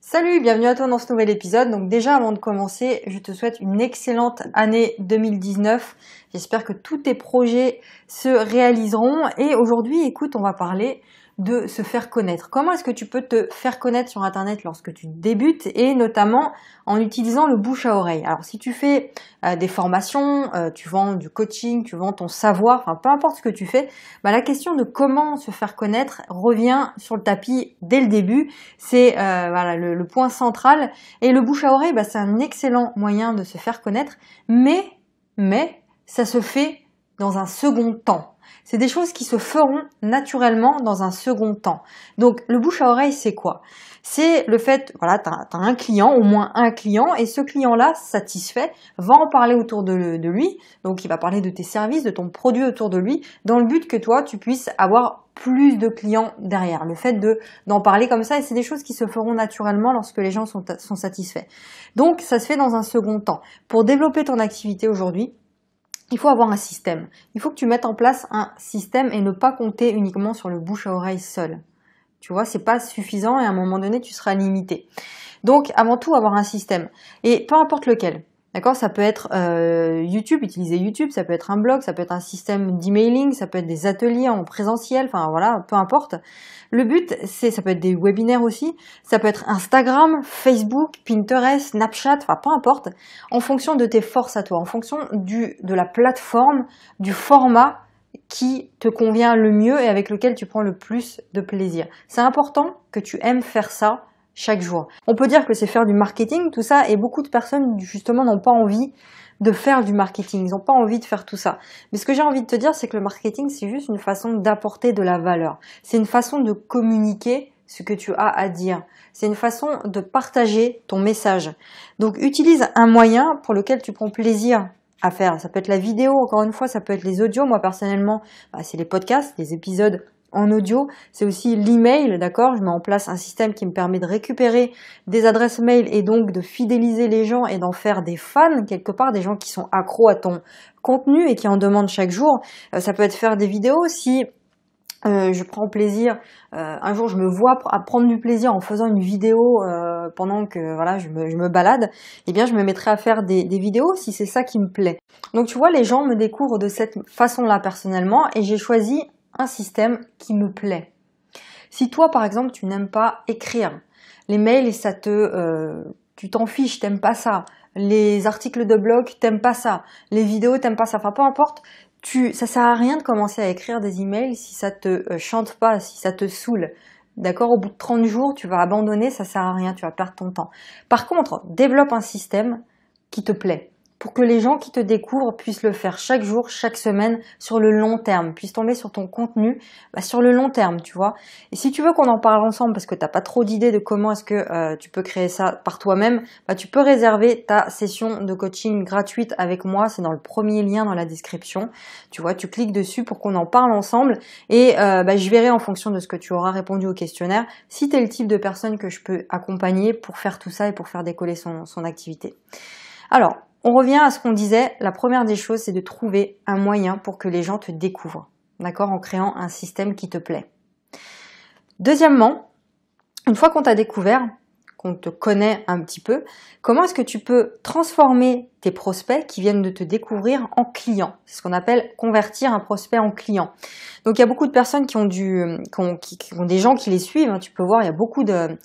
Salut, bienvenue à toi dans ce nouvel épisode. Donc déjà avant de commencer, je te souhaite une excellente année 2019. J'espère que tous tes projets se réaliseront. Et aujourd'hui, écoute, on va parler de se faire connaître. Comment est-ce que tu peux te faire connaître sur Internet lorsque tu débutes et notamment en utilisant le bouche à oreille. Alors si tu fais des formations, tu vends du coaching, tu vends ton savoir, enfin peu importe ce que tu fais, la question de comment se faire connaître revient sur le tapis dès le début. C'est le point central. Et le bouche à oreille, c'est un excellent moyen de se faire connaître, mais ça se fait dans un second temps. C'est des choses qui se feront naturellement dans un second temps. Donc, le bouche à oreille, c'est quoi? C'est le fait, voilà, t'as un client, au moins un client, et ce client-là, satisfait, va en parler autour de lui. Donc, il va parler de tes services, de ton produit autour de lui, dans le but que toi, tu puisses avoir plus de clients derrière. Le fait d'en parler comme ça, et c'est des choses qui se feront naturellement lorsque les gens sont satisfaits. Donc, ça se fait dans un second temps. Pour développer ton activité aujourd'hui, il faut avoir un système. Il faut que tu mettes en place un système et ne pas compter uniquement sur le bouche à oreille seul. Tu vois, c'est pas suffisant et à un moment donné, tu seras limité. Donc, avant tout, avoir un système. Et peu importe lequel. D'accord? Ça peut être YouTube, utiliser YouTube, ça peut être un blog, ça peut être un système d'emailing, ça peut être des ateliers en présentiel, enfin voilà, peu importe. Le but, ça peut être des webinaires aussi, ça peut être Instagram, Facebook, Pinterest, Snapchat, enfin peu importe, en fonction de tes forces à toi, en fonction de la plateforme, du format qui te convient le mieux et avec lequel tu prends le plus de plaisir. C'est important que tu aimes faire ça chaque jour. On peut dire que c'est faire du marketing, tout ça, et beaucoup de personnes justement n'ont pas envie de faire du marketing, ils n'ont pas envie de faire tout ça. Mais ce que j'ai envie de te dire, c'est que le marketing, c'est juste une façon d'apporter de la valeur. C'est une façon de communiquer ce que tu as à dire. C'est une façon de partager ton message. Donc utilise un moyen pour lequel tu prends plaisir à faire. Ça peut être la vidéo, encore une fois, ça peut être les audios. Moi personnellement, c'est les podcasts, les épisodes en audio, c'est aussi l'email, d'accord? Je mets en place un système qui me permet de récupérer des adresses mail et donc de fidéliser les gens et d'en faire des fans, quelque part, des gens qui sont accros à ton contenu et qui en demandent chaque jour. Ça peut être faire des vidéos si je prends plaisir, un jour je me vois à prendre du plaisir en faisant une vidéo pendant que voilà je me balade, eh bien je me mettrai à faire des vidéos si c'est ça qui me plaît. Donc tu vois, les gens me découvrent de cette façon-là personnellement et j'ai choisi un système qui me plaît. Si toi, par exemple, tu n'aimes pas écrire, les mails, tu t'en fiches, t'aimes pas ça, les articles de blog, t'aimes pas ça, les vidéos, t'aimes pas ça, enfin peu importe, ça sert à rien de commencer à écrire des emails si ça te chante pas, si ça te saoule. D'accord? Au bout de 30 jours, tu vas abandonner, ça sert à rien, tu vas perdre ton temps. Par contre, développe un système qui te plaît, pour que les gens qui te découvrent puissent le faire chaque jour, chaque semaine, sur le long terme, puissent tomber sur ton contenu sur le long terme, tu vois. Et si tu veux qu'on en parle ensemble, parce que t'as pas trop d'idées de comment est-ce que tu peux créer ça par toi-même, tu peux réserver ta session de coaching gratuite avec moi, c'est dans le premier lien dans la description. Tu vois, tu cliques dessus pour qu'on en parle ensemble et je verrai en fonction de ce que tu auras répondu au questionnaire si tu es le type de personne que je peux accompagner pour faire tout ça et pour faire décoller son activité. Alors, on revient à ce qu'on disait, la première des choses, c'est de trouver un moyen pour que les gens te découvrent, d'accord, en créant un système qui te plaît. Deuxièmement, une fois qu'on t'a découvert, qu'on te connaît un petit peu, comment est-ce que tu peux transformer tes prospects qui viennent de te découvrir en clients? C'est ce qu'on appelle convertir un prospect en client. Donc il y a beaucoup de personnes qui ont des gens qui les suivent, hein. Tu peux voir, il y a beaucoup de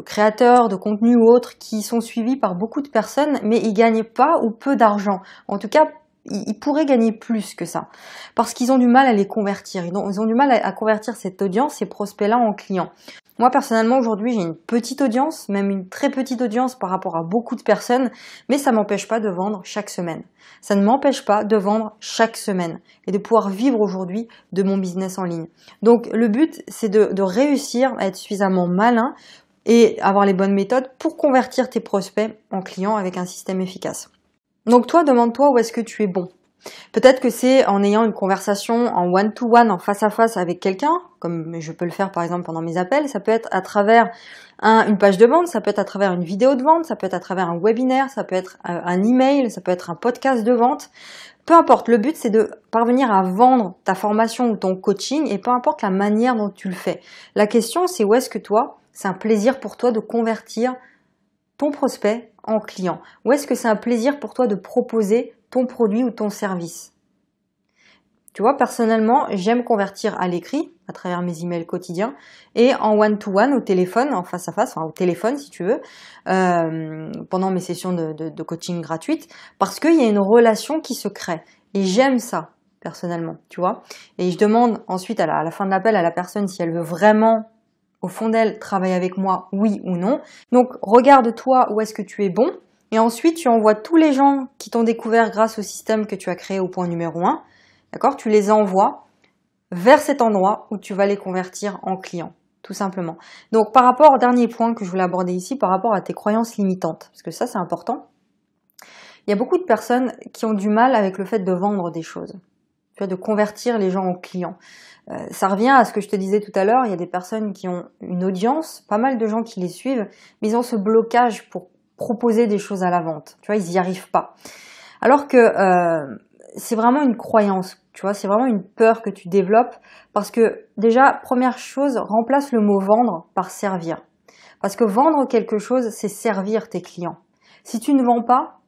créateurs de contenu ou autres qui sont suivis par beaucoup de personnes, mais ils gagnent pas ou peu d'argent. En tout cas, ils pourraient gagner plus que ça, parce qu'ils ont du mal à les convertir. Ils ont du mal à convertir cette audience, ces prospects-là en clients. Moi, personnellement, aujourd'hui, j'ai une petite audience, même une très petite audience par rapport à beaucoup de personnes, mais ça m'empêche pas de vendre chaque semaine. Ça ne m'empêche pas de vendre chaque semaine et de pouvoir vivre aujourd'hui de mon business en ligne. Donc, le but, c'est de réussir à être suffisamment malin et avoir les bonnes méthodes pour convertir tes prospects en clients avec un système efficace. Donc, toi, demande-toi où est-ce que tu es bon. Peut-être que c'est en ayant une conversation en one-to-one, en face-à-face avec quelqu'un, comme je peux le faire par exemple pendant mes appels. Ça peut être à travers une page de vente, ça peut être à travers une vidéo de vente, ça peut être à travers un webinaire, ça peut être un email, ça peut être un podcast de vente. Peu importe, le but c'est de parvenir à vendre ta formation ou ton coaching et peu importe la manière dont tu le fais. La question c'est où est-ce que toi, c'est un plaisir pour toi de convertir ton prospect en client? Ou est-ce que c'est un plaisir pour toi de proposer ton produit ou ton service? Tu vois, personnellement, j'aime convertir à l'écrit, à travers mes emails quotidiens, et en one-to-one, au téléphone, en face-à-face, enfin au téléphone si tu veux, pendant mes sessions de coaching gratuites, parce qu'il y a une relation qui se crée. Et j'aime ça, personnellement, tu vois. Et je demande ensuite à la fin de l'appel à la personne si elle veut vraiment, au fond d'elle, travailler avec moi, oui ou non. Donc, regarde-toi où est-ce que tu es bon, et ensuite tu envoies tous les gens qui t'ont découvert grâce au système que tu as créé au point numéro 1, d'accord? Tu les envoies vers cet endroit où tu vas les convertir en clients, tout simplement. Donc, par rapport au dernier point que je voulais aborder ici, par rapport à tes croyances limitantes, parce que ça, c'est important. Il y a beaucoup de personnes qui ont du mal avec le fait de vendre des choses, tu vois, de convertir les gens en clients. Ça revient à ce que je te disais tout à l'heure, il y a des personnes qui ont une audience, pas mal de gens qui les suivent, mais ils ont ce blocage pour proposer des choses à la vente. Tu vois, ils n'y arrivent pas. Alors que c'est vraiment une croyance, tu vois, c'est vraiment une peur que tu développes parce que déjà, première chose, remplace le mot vendre par servir. Parce que vendre quelque chose, c'est servir tes clients. Si tu ne vends pas,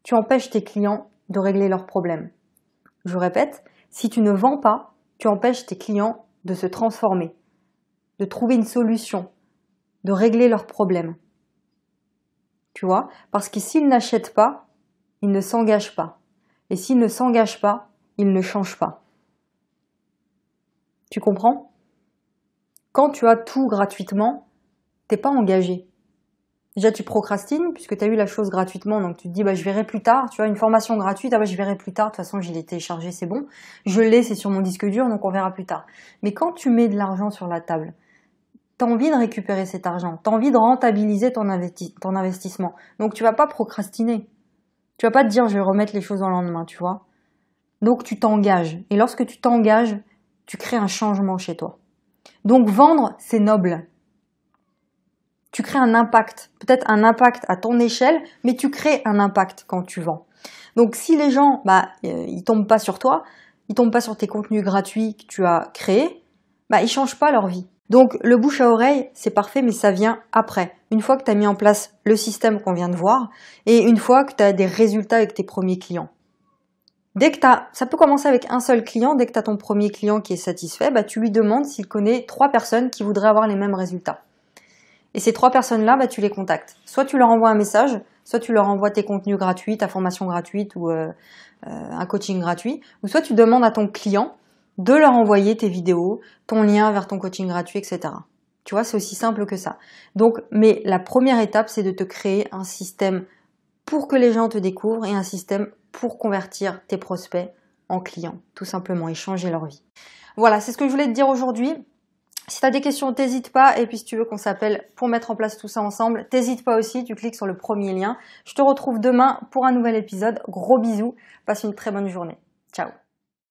tu empêches tes clients de régler leurs problèmes. Je répète, si tu ne vends pas, tu empêches tes clients de se transformer, de trouver une solution, de régler leurs problèmes. Tu vois, parce que s'ils n'achètent pas, ils ne s'engagent pas. Et s'ils ne s'engagent pas, ils ne changent pas. Tu comprends? Quand tu as tout gratuitement, t'es pas engagé. Déjà, tu procrastines puisque tu as eu la chose gratuitement, donc tu te dis bah je verrai plus tard. Tu vois, une formation gratuite, ah bah je verrai plus tard. De toute façon, je l'ai téléchargé, c'est bon. Je l'ai, c'est sur mon disque dur, donc on verra plus tard. Mais quand tu mets de l'argent sur la table, tu as envie de récupérer cet argent, tu as envie de rentabiliser ton investissement. Donc tu vas pas procrastiner. Tu vas pas te dire je vais remettre les choses au lendemain, tu vois. Donc tu t'engages. Et lorsque tu t'engages, tu crées un changement chez toi. Donc vendre, c'est noble. Tu crées un impact, peut-être un impact à ton échelle, mais tu crées un impact quand tu vends. Donc si les gens, ils tombent pas sur toi, ils tombent pas sur tes contenus gratuits que tu as créés, ils changent pas leur vie. Donc le bouche à oreille, c'est parfait, mais ça vient après. Une fois que tu as mis en place le système qu'on vient de voir et une fois que tu as des résultats avec tes premiers clients. Ça peut commencer avec un seul client. Dès que tu as ton premier client qui est satisfait, tu lui demandes s'il connaît 3 personnes qui voudraient avoir les mêmes résultats. Et ces 3 personnes-là, tu les contactes. Soit tu leur envoies un message, soit tu leur envoies tes contenus gratuits, ta formation gratuite ou un coaching gratuit, ou soit tu demandes à ton client de leur envoyer tes vidéos, ton lien vers ton coaching gratuit, etc. Tu vois, c'est aussi simple que ça. Donc, mais la première étape, c'est de te créer un système pour que les gens te découvrent et un système pour convertir tes prospects en clients, tout simplement, et changer leur vie. Voilà, c'est ce que je voulais te dire aujourd'hui. Si tu as des questions, t'hésites pas. Et puis si tu veux qu'on s'appelle pour mettre en place tout ça ensemble, t'hésites pas aussi, tu cliques sur le premier lien. Je te retrouve demain pour un nouvel épisode. Gros bisous, passe une très bonne journée. Ciao.